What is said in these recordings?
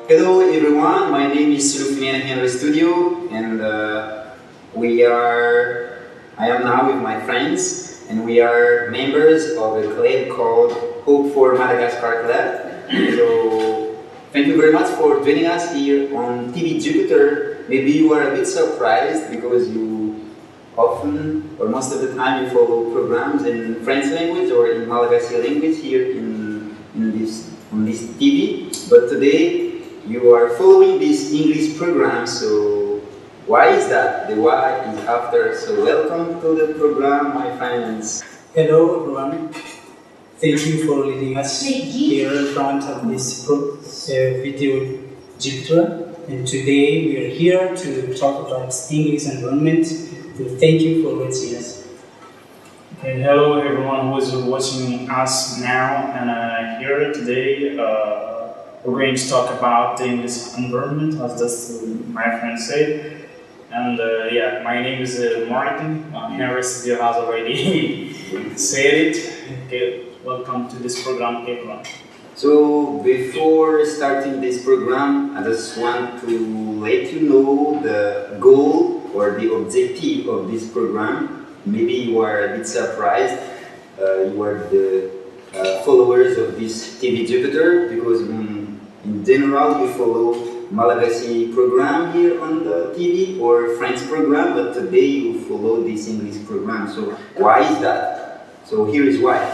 Hello everyone, my name is Bmn Studio and I am now with my friends and we are members of a club called Hope for Madagascar Club. So thank you very much for joining us here on TV Jupiter. Maybe you are a bit surprised because you often or most of the time you follow programs in French language or in Malagasy language here on this TV, but today you are following this English program, so why is that? The why is after, so welcome to the program, my friends. Hello everyone, thank you for leading us here in front of this video Jupiter, and today we are here to talk about English environment, so thank you for watching us. Okay, hello everyone who is watching us now, and here today we're going to talk about the English environment, as just my friend said. And yeah, my name is Martin. Henry Studio has already said it. Okay, welcome to this program, everyone. So before starting this program, I just want to let you know the goal or the objective of this program. Maybe you are a bit surprised. You are the followers of this TV Jupiter because in general you follow Malagasy program here on the TV or French program, but today you follow this English program. So why is that? So here is why.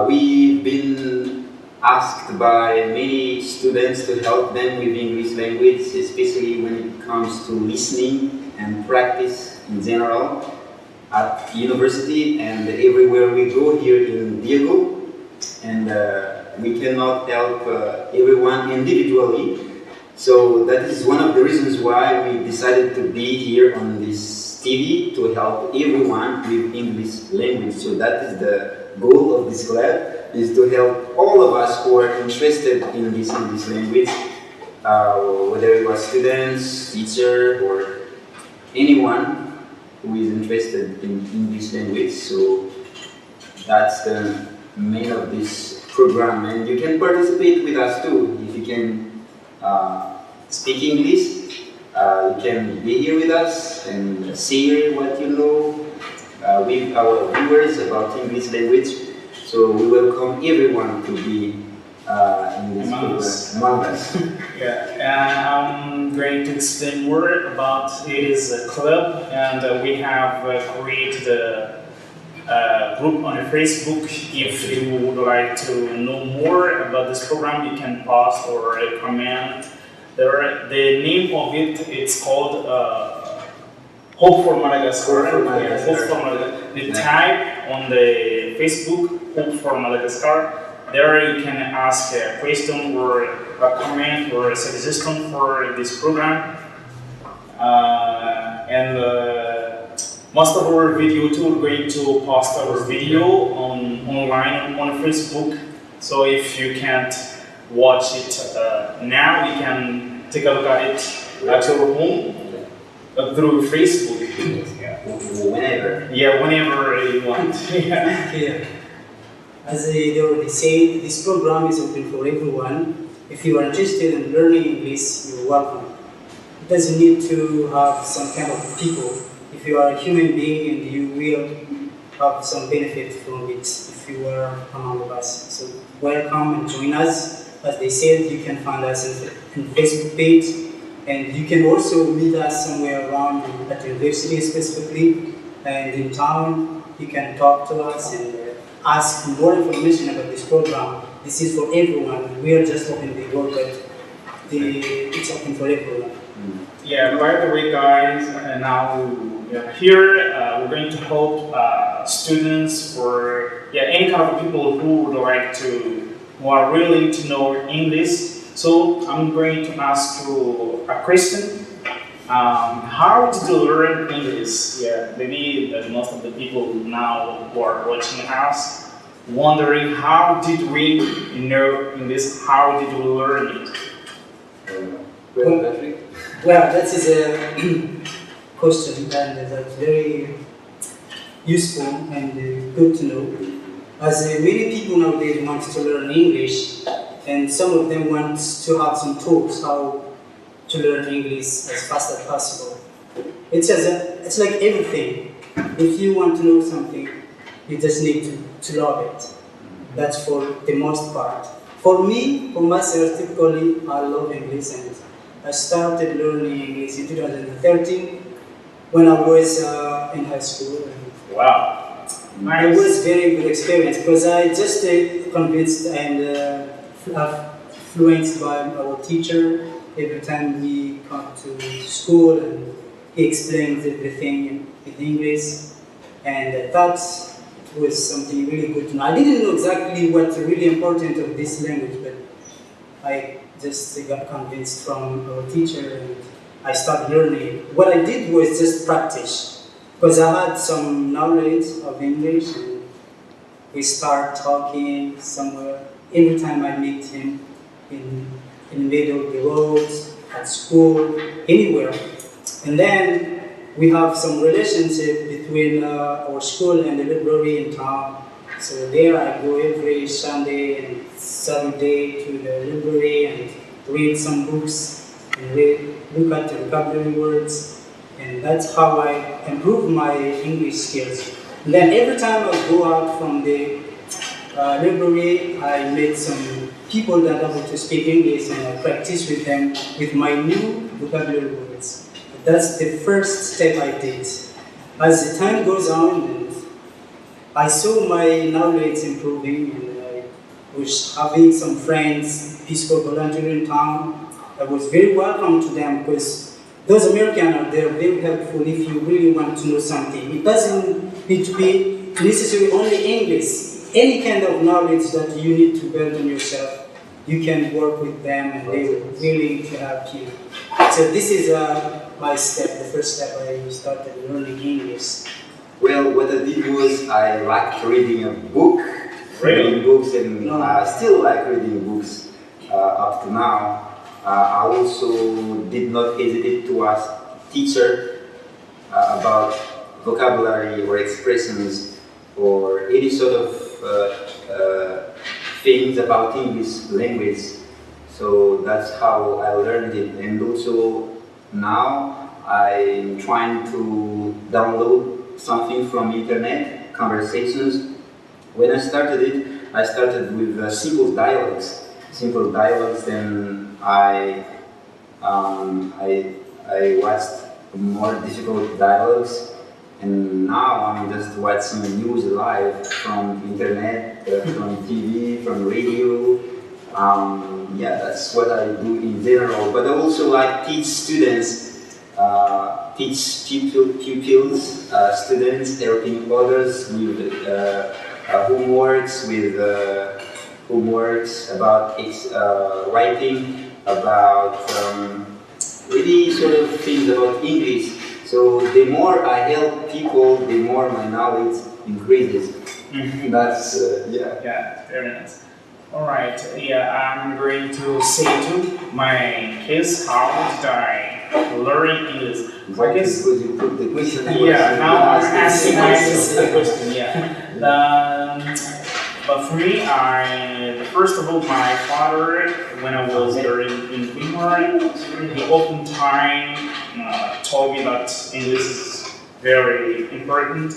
We've been asked by many students to help them with English language, especially when it comes to listening and practice in general at university and everywhere we go here in Diego. And we cannot help everyone individually. So that is one of the reasons why we decided to be here on this TV, to help everyone with English language. So that is the goal of this club, is to help all of us who are interested in this English language, whether you are students, teacher, or anyone who is interested in English language. So that's the main of this program, and you can participate with us too. If you can speak English, you can be here with us and share what you know with our viewers about English language. So we welcome everyone to be in this program among us. Yeah, and I'm going to explain more about it is a club, and we have created a group on Facebook. If you would like to know more about this program, you can post or comment. The name of it, it's called Hope for Madagascar. Hope for Madagascar. You type on the Facebook Hope for Madagascar. There you can ask a question or a comment or a suggestion for this program. Most of our video too, we're going to post our video online on Facebook. So if you can't watch it now, you can take a look at it at your home through Facebook. Whenever. Yeah, whenever you want. Yeah. As they already said, this program is open for everyone. If you are interested in learning English, you're welcome. It doesn't need to have some kind of people. If you are a human being, and you will have some benefit from it if you are among us. So welcome and join us. As they said, you can find us on Facebook page, and you can also meet us somewhere around at university specifically, and in town. You can talk to us and ask more information about this program. This is for everyone. We are just opening the door, but it's open for everyone. Yeah, by the way, guys, now here we're going to help students or any kind of people who would like to, who are willing to know English. So I'm going to ask you a question. How did you learn English? Yeah, maybe most of the people now who are watching us wondering, how did we know English? How did we learn it? Well, that is a question, and that's very useful and good to know. As many people nowadays want to learn English, and some of them want to have some tools how to learn English as fast as possible. It's like everything. If you want to know something, you just need to love it. That's for the most part. For me, for myself, typically, I love English, and I started learning English in 2013 when I was in high school. Wow. It was very good experience because I just convinced and influenced by our teacher every time we come to school, and he explains everything in English, and that was something really good to know. I didn't know exactly what's really important of this language, but I just got convinced from our teacher and I started learning. What I did was just practice because I had some knowledge of English, and we start talking somewhere. Every time I meet him in the middle of the road, at school, anywhere. And then we have some relationship between our school and the library in town. So there I go every Sunday and Saturday to the library and read some books and look at the vocabulary words. And that's how I improve my English skills. And then every time I go out from the library, I meet some people that are able to speak English, and I practice with them with my new vocabulary words. That's the first step I did. As the time goes on, and I saw my knowledge improving, and I was having some friends, Peace Corps volunteers in town. I was very welcome to them because those Americans are there very helpful if you really want to know something. It doesn't need to be necessarily only English. Any kind of knowledge that you need to build on yourself, you can work with them and they will willing to help you. So this is my step, the first step I started learning English. Well, what I did was I liked reading a book, reading books, and I still like reading books up to now. I also did not hesitate to ask teacher about vocabulary or expressions or any sort of things about English language. So that's how I learned it. And also now I'm trying to download something from internet, conversations. When I started with simple dialogues. Simple dialogues, then I watched more difficult dialogues. And now I'm just watching news live from internet, from TV, from radio. Yeah, that's what I do in general. But I also like teach students, teach pupils, students, helping others with homeworks about writing, about really sort of things about English. So the more I help people, the more my knowledge increases. Mm-hmm. That's, yeah. Yeah, very nice. All right, yeah, I'm going to say to my kids how did I learn English. I guess, because you put the question. yeah, now I'm asking myself the question, yeah. But for me, first of all, my father, when I was there in Bmn, he often time told me that English is very important,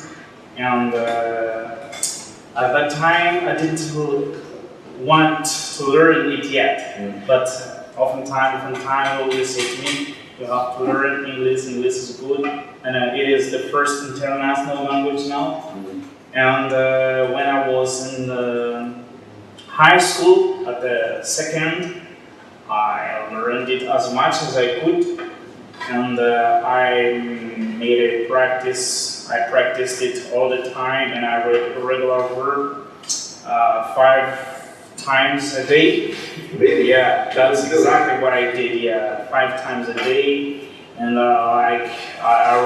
and at that time I didn't want to learn it yet. But oftentimes, from time, he always say to me, "You have to learn English. English is good, and it is the first international language now." And when I was in high school, at the second, I learned it as much as I could, and I made a practice. I practiced it all the time, and I read regular word 5 times a day. Really? Yeah, that's exactly what I did. Yeah, 5 times a day, and I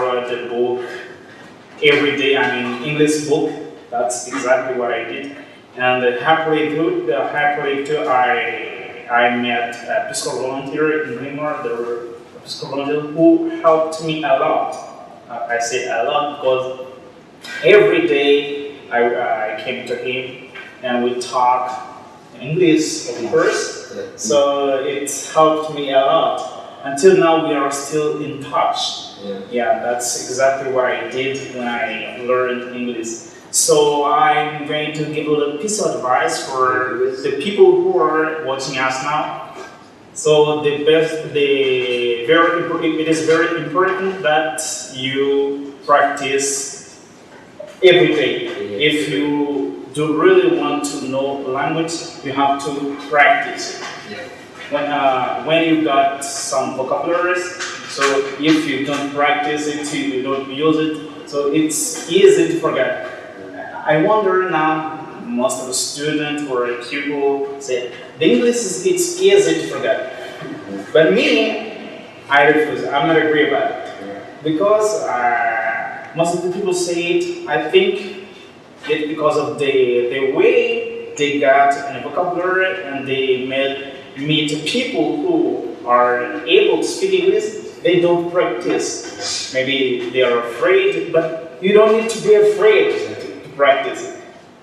read the book every day. I mean, English book. That's exactly what I did. And happily too, I met a Peace Corps volunteer in Bmn. There were a Peace Corps volunteer who helped me a lot. I say a lot because every day I came to him and we talk English, of course. Yeah. So it helped me a lot. Until now, we are still in touch. Yeah, that's exactly what I did when I learned English. So I'm going to give a little piece of advice for the people who are watching us now. So it is very important that you practice every day. If you do really want to know language, you have to practice it. When you got some vocabularies, so if you don't practice it, you don't use it, so it's easy to forget. I wonder now, most of the students or people say, the English it's easy to forget. But me, I refuse, I'm not agree about it. Because most of the people say it, I think it's because of the way they got a vocabulary and they meet people who are able to speak English, they don't practice. Maybe they are afraid, but you don't need to be afraid to practice it.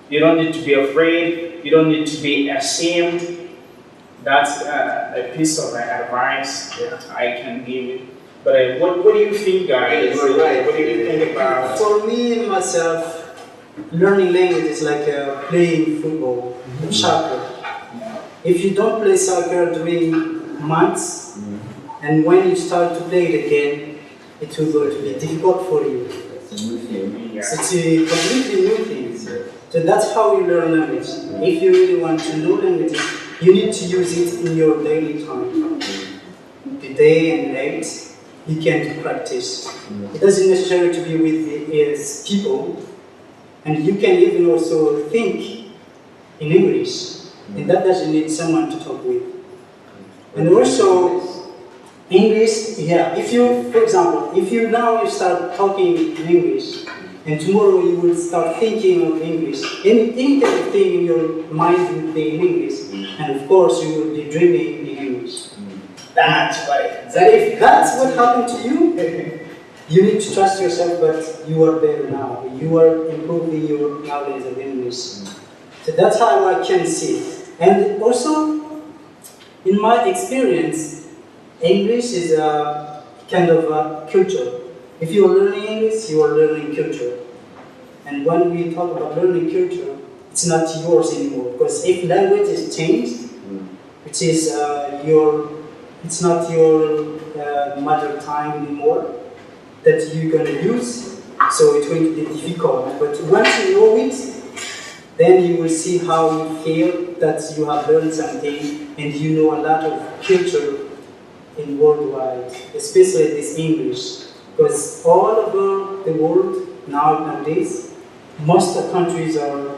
You don't need to be afraid, you don't need to be ashamed. That's a piece of advice that I can give you. But what do you think, guys? You're right. What do you think about? For me, myself, learning language is like playing football, soccer. If you don't play soccer during months, and when you start to play it again, it will going to be difficult for you. It's a new thing. So it's a completely new thing. So that's how you learn language. If you really want to know languages, you need to use it in your daily time. The day and night, you can practice. It doesn't necessarily to be with people, and you can even also think in English, and that doesn't need someone to talk with. And also, English, if you, for example, if you now you start talking in English, and tomorrow you will start thinking of English, any kind of thing in your mind will be in English, and of course you will be dreaming in English. That's right. So if that's what happened to you, you need to trust yourself, but you are better now. You are improving your knowledge of English. So that's how I can see it. And also, in my experience, English is a kind of a culture. If you are learning English, you are learning culture. And when we talk about learning culture, it's not yours anymore. Because if language is changed, which is it's not your mother tongue anymore that you're going to use, so it's going to be difficult. But once you know it, then you will see how you feel that you have learned something and you know a lot of culture in worldwide, especially this English. Because all over the world nowadays, most of countries are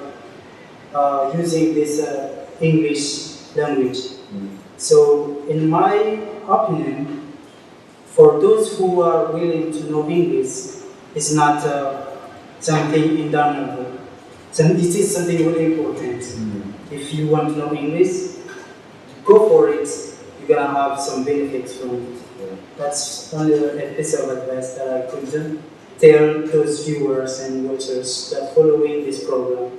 using this English language. So, in my opinion, for those who are willing to know English, it's not something indomitable. It is something really important. If you want to know English, go for it. You're gonna have some benefits from it. That's only a piece of advice that I could tell those viewers and watchers that following this program.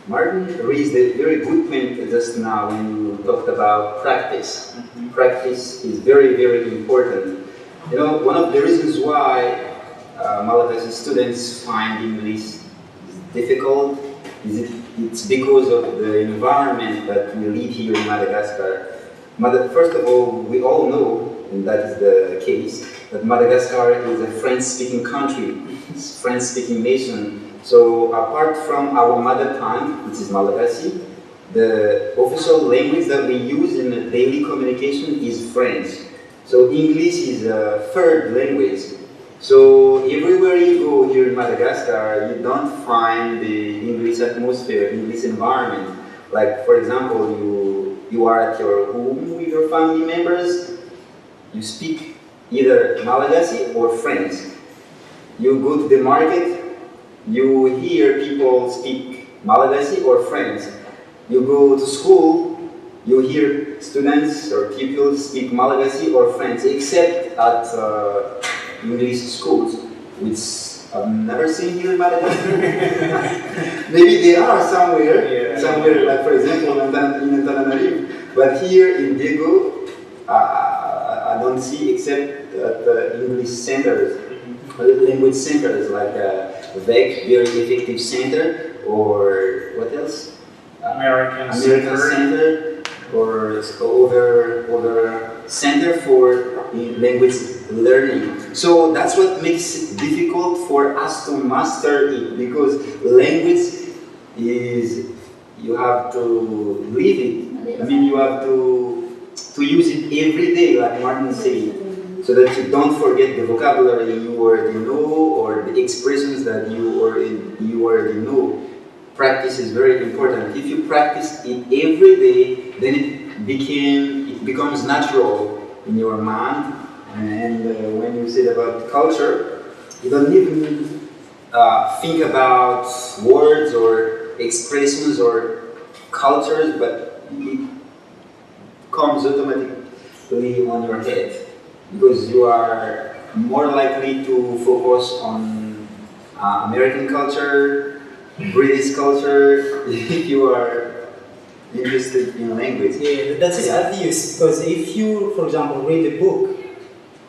Martin raised a very good point just now when you talked about practice. Practice is very, very important. You know, one of the reasons why Malagasy students find English difficult is it's because of the environment that we live here in Madagascar. First of all, we all know, and that is the case, that Madagascar is a French-speaking country, it's a French-speaking nation. So apart from our mother tongue, which is Malagasy, the official language that we use in the daily communication is French. So English is a third language. So everywhere you go here in Madagascar, you don't find the English atmosphere, English environment. Like, for example, you are at your home with your family members, you speak either Malagasy or French. You go to the market, you hear people speak Malagasy or French. You go to school, you hear students or pupils speak Malagasy or French, except at English schools, which I've never seen here in Madagascar. Maybe they are somewhere, somewhere, like for example, in Antananarivo. But here in Diego, I don't see except at the English centers, language centers like VEC, Very Effective Center, or what else? American Center, or other center for language learning. So that's what makes it difficult for us to master it, because language is, you have to live it. I mean, you have to use it every day, like Martin said, so that you don't forget the vocabulary you already know or the expressions that you already know. Practice is very important. If you practice it every day, then it becomes natural in your mind. And when you said about culture, you don't even think about words or expressions or cultures, but it comes automatically on your head, because you are more likely to focus on American culture, British culture, if you are interested in language. Yeah, that is obvious, because if you, for example, read a book,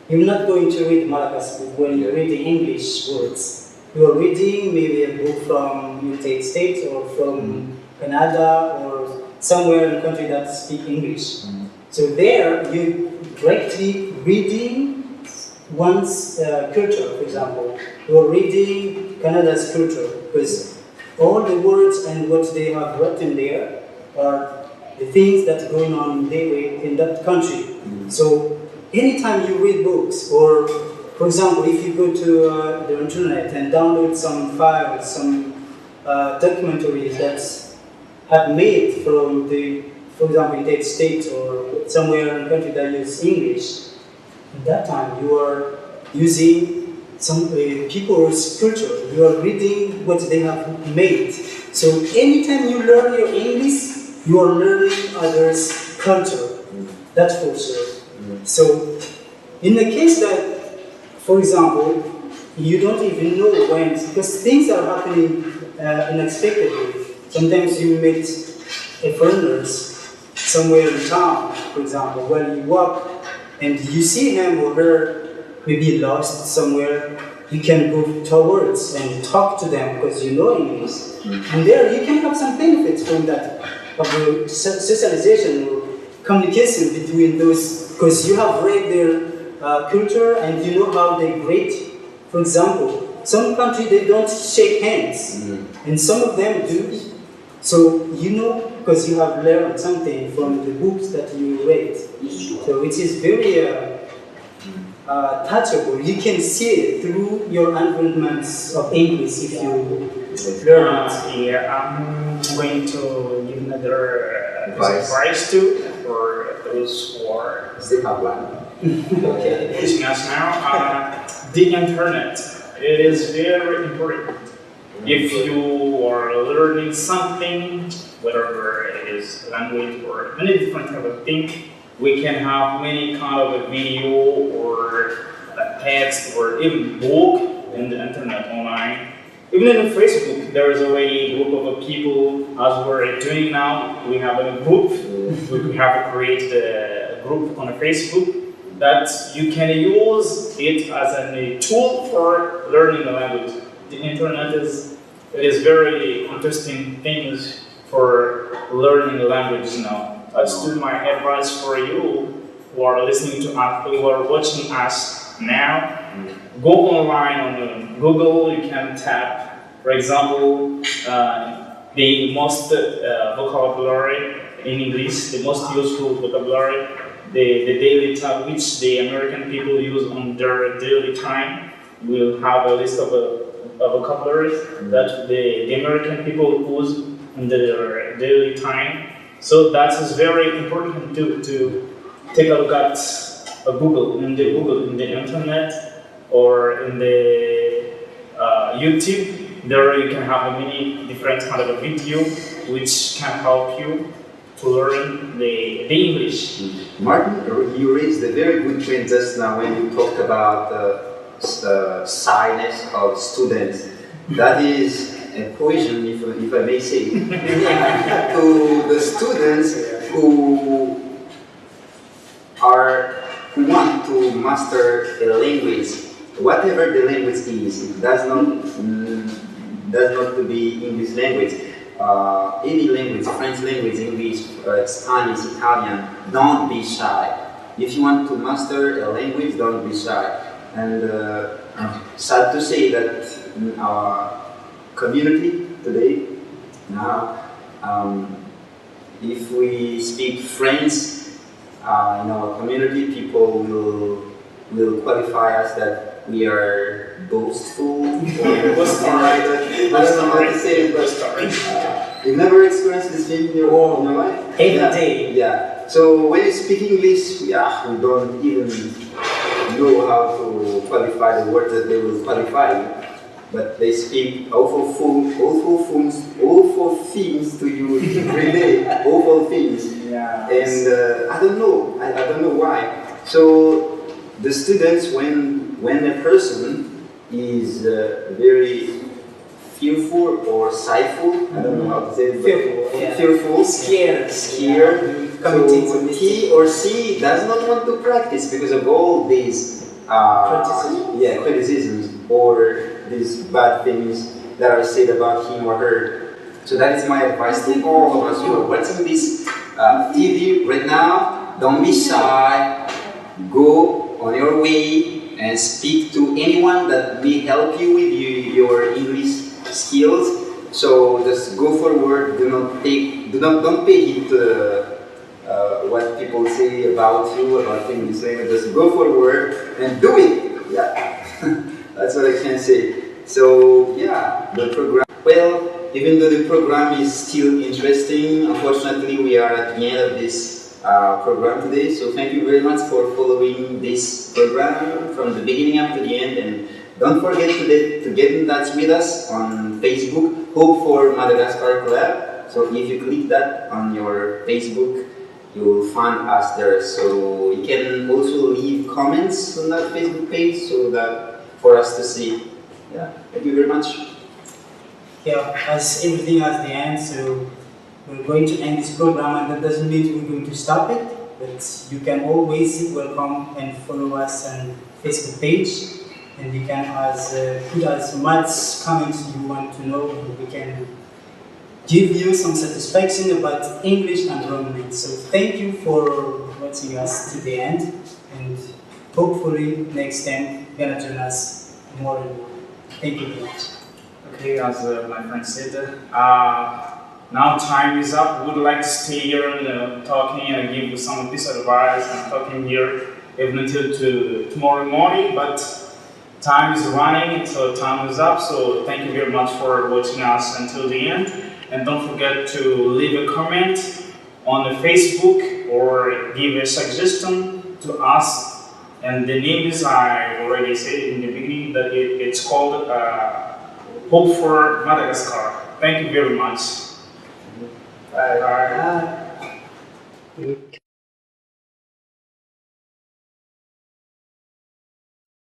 you're not going to read Malagasy when you read the English words. You are reading maybe a book from United States or from Canada or somewhere in a country that speaks English. So there, you directly reading one's culture, for example. You are reading Canada's culture, because all the words and what they have written there are the things that are going on in that country. So anytime you read books, or for example, if you go to the internet and download some files, some documentaries that have made from for example, United States or somewhere in a country that uses English, at that time you are using some people's culture. You are reading what they have made. So anytime you learn your English, you are learning others' culture. That's for sure. So in the case that, for example, you don't even know when, because things are happening unexpectedly. Sometimes you meet foreigners somewhere in town, for example, when you walk and you see him or her maybe lost somewhere, you can go towards and talk to them because you know English. And there you can have some benefits from that, of the socialization or communication between those, because you have read their culture and you know how they greet. For example, some countries they don't shake hands, and some of them do. So you know, because you have learned something from the books that you read. So it is very touchable. You can see it through your environments of English if you learn it. Yeah, I'm going to give another advice too for those who are Still have one. okay. Listening us now. The internet, it is very important. If you are learning something, whatever it is, language or many different type of thing, we can have many kind of a video or a text or even book in the internet online. Even in Facebook, there is already a group of people, as we're doing now. We have a group. We have created a group on Facebook that you can use it as a tool for learning the language. The internet is very interesting things for learning the language now. That's my advice for you who are listening to us, who are watching us now. Go online on Google. You can tap, for example, the most vocabulary in English, the most useful vocabulary, the daily time which the American people use on their daily time. We'll have a list of vocabularies that the American people use in their daily time. So that is very important to take a look at Google in the internet or in the YouTube. There you can have many different kind of a video which can help you to learn the English. Martin, you raised a very good point just now when you talked about the shyness of students. That is a poison, if I may say, to the students who want to master a language, whatever the language is. It does not to be English language. Any language, French language, English, Spanish, Italian. Don't be shy. If you want to master a language, don't be shy. And sad to say that in our community today, now, if we speak French in our community, people will qualify us that we are boastful. I don't know how to say it, but you've never experienced this thing in your life? Every day. Yeah. So when you speak English, we don't even know how to qualify the words that they will qualify. But they speak awful things to you every day, awful things. Yeah. And I don't know why. So the students, when a person is very fearful or sightful, I don't know how to say it, fearful, scared. So he or she does not want to practice because of all these criticisms or these bad things that are said about him or her. So that is my advice to all of us who are watching this TV right now. Don't be shy. Go on your way and speak to anyone that may help you with your English skills. So just go forward. Don't pay heed to what people say about you, about English language. Just go forward and do it. Yeah, that's what I can say. So yeah, the program. Well, even though the program is still interesting, unfortunately we are at the end of this program today. So thank you very much for following this program from the beginning up to the end. And don't forget to get in touch with us on Facebook, Hope for Madagascar Club. So if you click that on your Facebook, you will find us there. So you can also leave comments on that Facebook page so that for us to see. Yeah, thank you very much. Yeah, as everything has the end, so we're going to end this program, and that doesn't mean we're going to stop it, but you can always welcome and follow us on Facebook page, and you can put as much comments you want to know, and we can give you some satisfaction about English and Romanian. So thank you for watching us to the end, and hopefully next time you're gonna join us more and more. Thank you very much. Okay, as my friend said, now time is up. We would like to stay here and talking and give you some piece of advice and talking here even until tomorrow morning, but time is running, so time is up. So thank you very much for watching us until the end. And don't forget to leave a comment on the Facebook or give a suggestion to us. And the name is, I already said in the beginning, that it's called Hope for Madagascar. Thank you very much. Bye. Bye.